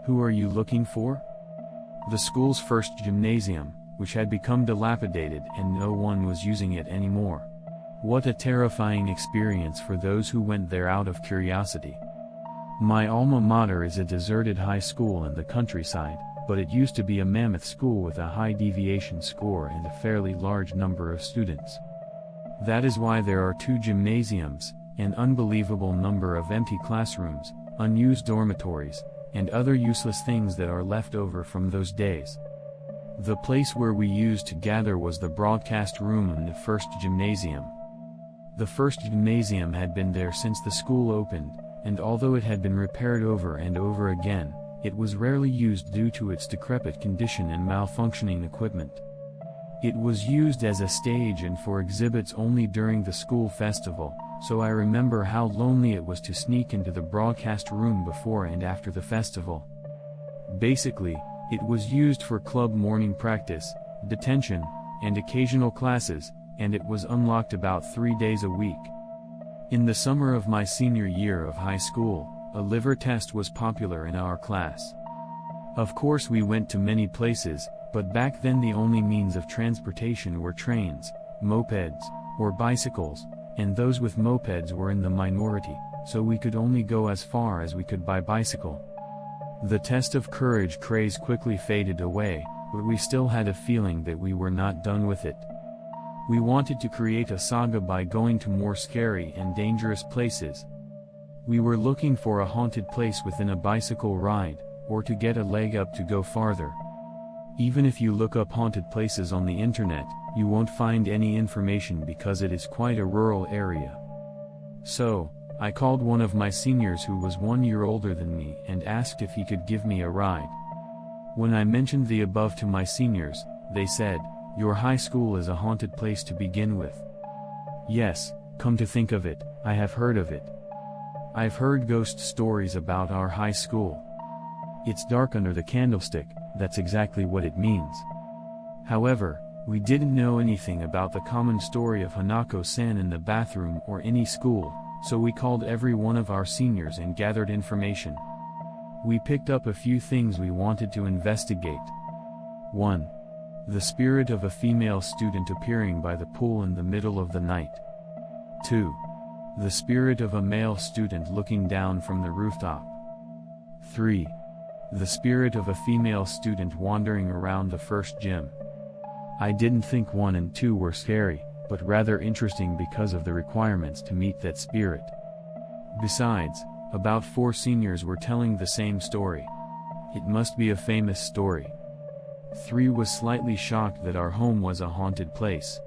Who are you looking for? The school's first gymnasium, which had become dilapidated and no one was using it anymore. What a terrifying experience for those who went there out of curiosity. My alma mater is a deserted high school in the countryside, but it used to be a mammoth school with a high deviation score and a fairly large number of students. That is why there are 2 gymnasiums, an unbelievable number of empty classrooms, unused dormitories, and other useless things that are left over from those days. The place where we used to gather was the broadcast room in the first gymnasium. The first gymnasium had been there since the school opened, and although it had been repaired over and over again, it was rarely used due to its decrepit condition and malfunctioning equipment. It was used as a stage and for exhibits only during the school festival, so I remember how lonely it was to sneak into the broadcast room before and after the festival. Basically, it was used for club morning practice, detention, and occasional classes, and it was unlocked about 3 days a week. In the summer of my senior year of high school, a liver test was popular in our class. Of course we went to many places, but back then the only means of transportation were trains, mopeds, or bicycles, and those with mopeds were in the minority, so we could only go as far as we could by bicycle. The test of courage craze quickly faded away, but we still had a feeling that we were not done with it. We wanted to create a saga by going to more scary and dangerous places. We were looking for a haunted place within a bicycle ride, or to get a leg up to go farther. Even if you look up haunted places on the internet, you won't find any information because it is quite a rural area. So, I called one of my seniors who was 1 year older than me and asked if he could give me a ride. When I mentioned the above to my seniors, they said, "Your high school is a haunted place to begin with." Yes, come to think of it, I have heard of it. I've heard ghost stories about our high school. It's dark under the candlestick, that's exactly what it means. However, we didn't know anything about the common story of Hanako-san in the bathroom or any school, so we called every one of our seniors and gathered information. We picked up a few things we wanted to investigate. 1. The spirit of a female student appearing by the pool in the middle of the night. 2. The spirit of a male student looking down from the rooftop. 3. The spirit of a female student wandering around the first gym. I didn't think 1 and 2 were scary, but rather interesting because of the requirements to meet that spirit. Besides, about 4 seniors were telling the same story. It must be a famous story. 3 was slightly shocked that our home was a haunted place.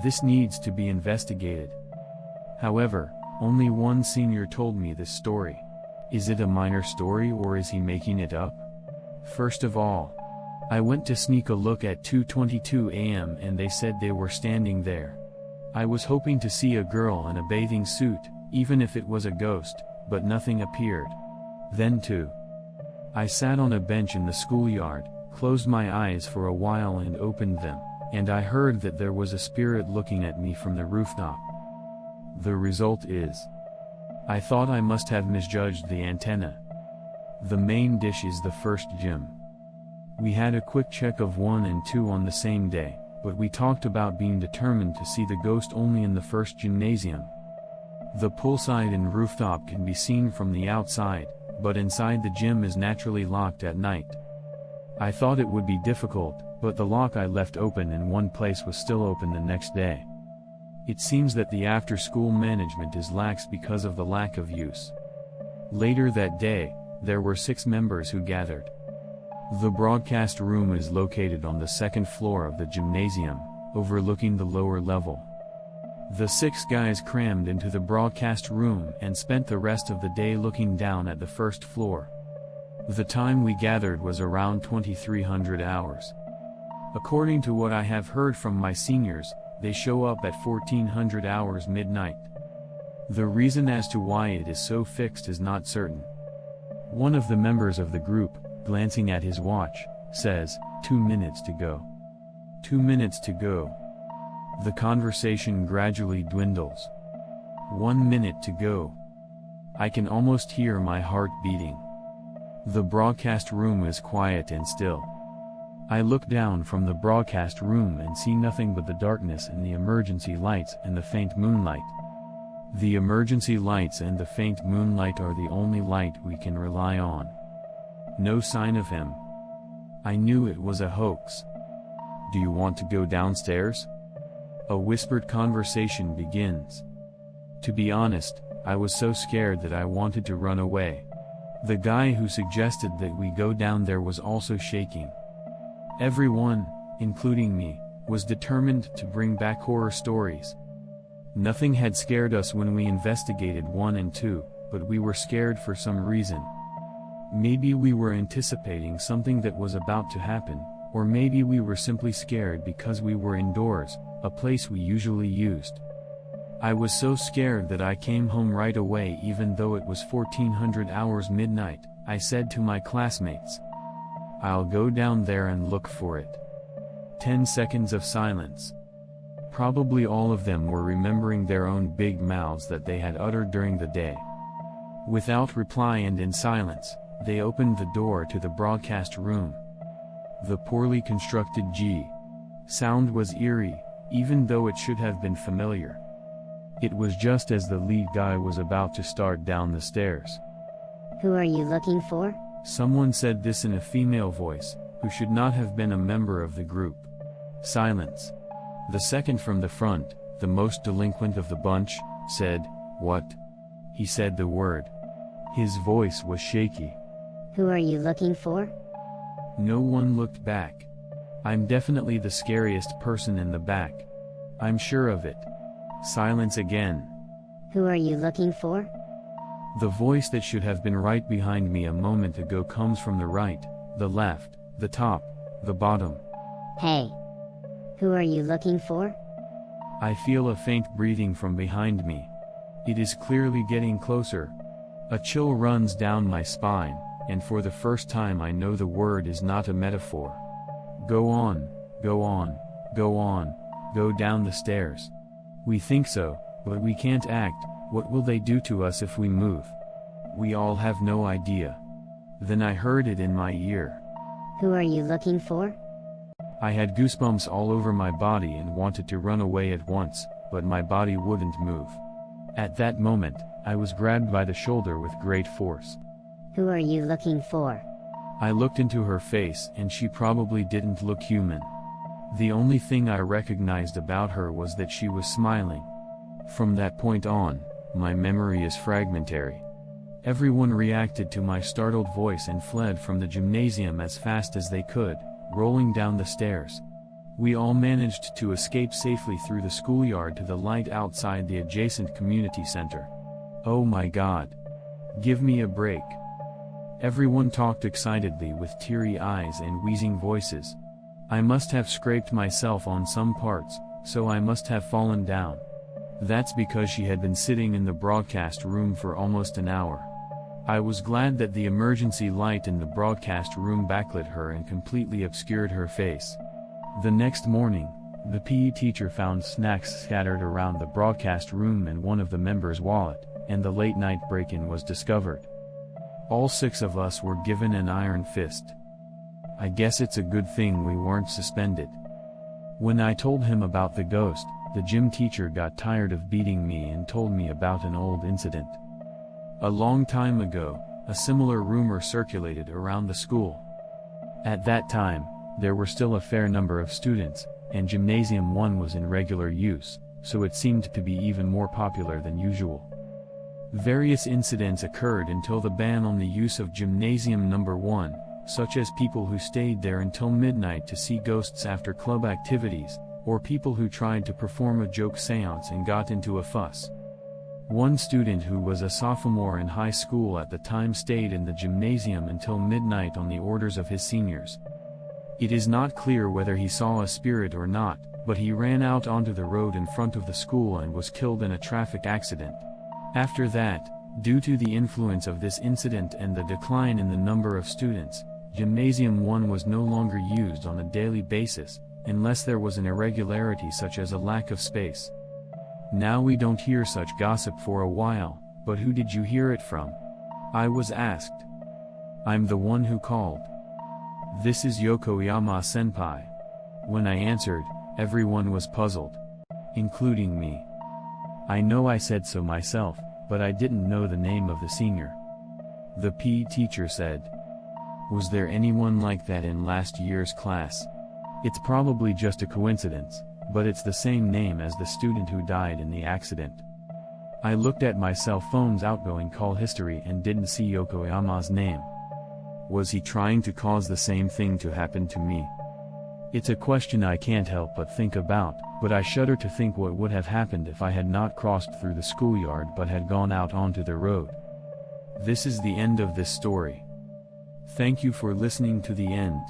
This needs to be investigated. However, only 1 senior told me this story. Is it a minor story or is he making it up? First of all, I went to sneak a look at 2:22 a.m. and they said they were standing there. I was hoping to see a girl in a bathing suit, even if it was a ghost, but nothing appeared. Then 2. I sat on a bench in the schoolyard, closed my eyes for a while and opened them, and I heard that there was a spirit looking at me from the rooftop. The result is, I thought I must have misjudged the antenna. The main dish is the first gym. We had a quick check of 1 and 2 on the same day, but we talked about being determined to see the ghost only in the first gymnasium. The poolside and rooftop can be seen from the outside, but inside the gym is naturally locked at night. I thought it would be difficult, but the lock I left open in one place was still open the next day. It seems that the after-school management is lax because of the lack of use. Later that day, there were 6 members who gathered. The broadcast room is located on the 2nd floor of the gymnasium, overlooking the lower level. The 6 guys crammed into the broadcast room and spent the rest of the day looking down at the 1st floor. The time we gathered was around 2300 hours. According to what I have heard from my seniors, they show up at 1400 hours midnight. The reason as to why it is so fixed is not certain. One of the members of the group, glancing at his watch, says, 2 minutes to go. 2 minutes to go. The conversation gradually dwindles. 1 minute to go. I can almost hear my heart beating. The broadcast room is quiet and still. I look down from the broadcast room and see nothing but the darkness and the emergency lights and the faint moonlight. The emergency lights and the faint moonlight are the only light we can rely on. No sign of him. I knew it was a hoax. "Do you want to go downstairs?" A whispered conversation begins. To be honest, I was so scared that I wanted to run away. The guy who suggested that we go down there was also shaking. Everyone, including me, was determined to bring back horror stories. Nothing had scared us when we investigated 1 and 2, but we were scared for some reason. Maybe we were anticipating something that was about to happen, or maybe we were simply scared because we were indoors, a place we usually used. I was so scared that I came home right away even though it was 1400 hours midnight. I said to my classmates, "I'll go down there and look for it." 10 seconds of silence. Probably all of them were remembering their own big mouths that they had uttered during the day. Without reply and in silence, they opened the door to the broadcast room. The poorly constructed G sound was eerie, even though it should have been familiar. It was just as the lead guy was about to start down the stairs. "Who are you looking for?" Someone said this in a female voice, who should not have been a member of the group. Silence. The second from the front, the most delinquent of the bunch, said, "What?" He said the word. His voice was shaky. "Who are you looking for?" No one looked back. I'm definitely the scariest person in the back. I'm sure of it. Silence again. "Who are you looking for?" The voice that should have been right behind me a moment ago comes from the right, the left, the top, the bottom. "Hey! Who are you looking for?" I feel a faint breathing from behind me. It is clearly getting closer. A chill runs down my spine, and for the first time I know the word is not a metaphor. Go on, go on, go on, go down the stairs. We think so, but we can't act. What will they do to us if we move? We all have no idea. Then I heard it in my ear. "Who are you looking for?" I had goosebumps all over my body and wanted to run away at once, but my body wouldn't move. At that moment, I was grabbed by the shoulder with great force. "Who are you looking for?" I looked into her face and she probably didn't look human. The only thing I recognized about her was that she was smiling. From that point on, my memory is fragmentary. Everyone reacted to my startled voice and fled from the gymnasium as fast as they could, rolling down the stairs. We all managed to escape safely through the schoolyard to the light outside the adjacent community center. Oh my God! Give me a break. Everyone talked excitedly with teary eyes and wheezing voices. I must have scraped myself on some parts, so I must have fallen down. That's because she had been sitting in the broadcast room for almost an hour. I was glad that the emergency light in the broadcast room backlit her and completely obscured her face. The next morning, the PE teacher found snacks scattered around the broadcast room and one of the members' wallet, and the late-night break-in was discovered. All 6 of us were given an iron fist. I guess it's a good thing we weren't suspended. When I told him about the ghost, the gym teacher got tired of beating me and told me about an old incident. A long time ago, a similar rumor circulated around the school. At that time, there were still a fair number of students, and Gymnasium 1 was in regular use, so it seemed to be even more popular than usual. Various incidents occurred until the ban on the use of Gymnasium number 1, such as people who stayed there until midnight to see ghosts after club activities, or people who tried to perform a joke seance and got into a fuss. One student who was a sophomore in high school at the time stayed in the gymnasium until midnight on the orders of his seniors. It is not clear whether he saw a spirit or not, but he ran out onto the road in front of the school and was killed in a traffic accident. After that, due to the influence of this incident and the decline in the number of students, Gymnasium 1 was no longer used on a daily basis, unless there was an irregularity such as a lack of space. Now we don't hear such gossip for a while, but who did you hear it from? I was asked. I'm the one who called. This is Yokoyama-senpai. When I answered, everyone was puzzled. Including me. I know I said so myself, but I didn't know the name of the senior. The PE teacher said. Was there anyone like that in last year's class? It's probably just a coincidence, but it's the same name as the student who died in the accident. I looked at my cell phone's outgoing call history and didn't see Yokoyama's name. Was he trying to cause the same thing to happen to me? It's a question I can't help but think about, but I shudder to think what would have happened if I had not crossed through the schoolyard but had gone out onto the road. This is the end of this story. Thank you for listening to the end.